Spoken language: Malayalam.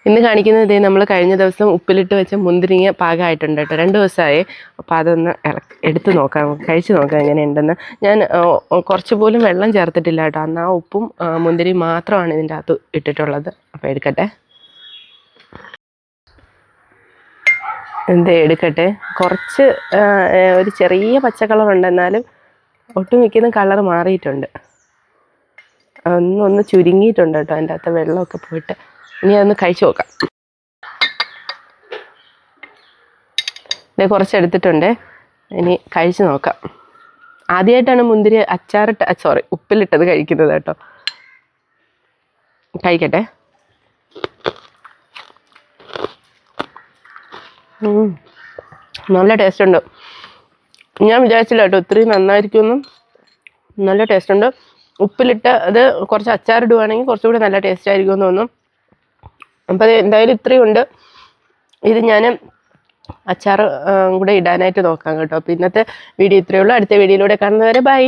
ഇന്ന് കാണിക്കുന്നത് ഇതേ നമ്മൾ കഴിഞ്ഞ ദിവസം ഉപ്പിലിട്ട് വെച്ച മുന്തിരിങ്ങ പാകമായിട്ടുണ്ട് കേട്ടോ. 2 ദിവസമായി. അപ്പോൾ അതൊന്ന് എടുത്ത് നോക്കാം, കഴിച്ച് നോക്കാം എങ്ങനെയുണ്ടെന്ന്. ഞാൻ കുറച്ച് പോലും വെള്ളം ചേർത്തിട്ടില്ല കേട്ടോ. അന്ന് ആ ഉപ്പും മുന്തിരിയും മാത്രമാണ് ഇതിൻ്റെ അകത്ത് ഇട്ടിട്ടുള്ളത്. അപ്പോൾ എടുക്കട്ടെ, എടുക്കട്ടെ. കുറച്ച് ഒരു ചെറിയ പച്ച കളറുണ്ട്, എന്നാലും ഒട്ടുമിക്കതും കളർ മാറിയിട്ടുണ്ട്. ഒന്ന് ചുരുങ്ങിയിട്ടുണ്ട് കേട്ടോ അതിൻ്റെ അകത്ത് വെള്ളമൊക്കെ പോയിട്ട്. ഇനി അതൊന്ന് കഴിച്ചു നോക്കാം. ഇത് കുറച്ചെടുത്തിട്ടുണ്ട്, ഇനി കഴിച്ചു നോക്കാം. ആദ്യമായിട്ടാണ് മുന്തിരി ഉപ്പിലിട്ടത് കഴിക്കുന്നത് കേട്ടോ. കഴിക്കട്ടെ. നല്ല ടേസ്റ്റ് ഉണ്ട്. ഞാൻ വിചാരിച്ചില്ല കേട്ടോ ഇത്രയും നന്നായിരിക്കുമെന്നും. നല്ല ടേസ്റ്റ് ഉണ്ട്. ഉപ്പിലിട്ട് അത് കുറച്ച് അച്ചാറിടുവാണെങ്കിൽ കുറച്ചുകൂടി നല്ല ടേസ്റ്റ് ആയിരിക്കും എന്ന് തോന്നുന്നു. അപ്പോൾ എന്തായാലും ഇത്രയും ഉണ്ട്. ഇത് ഞാൻ അച്ചാർ കൂടെ ഇടാനായിട്ട് നോക്കാം കേട്ടോ. അപ്പോൾ ഇന്നത്തെ വീഡിയോ ഇത്രയേ ഉള്ളൂ. അടുത്ത വീഡിയോയിലൂടെ കാണുന്നവരെ ബൈ.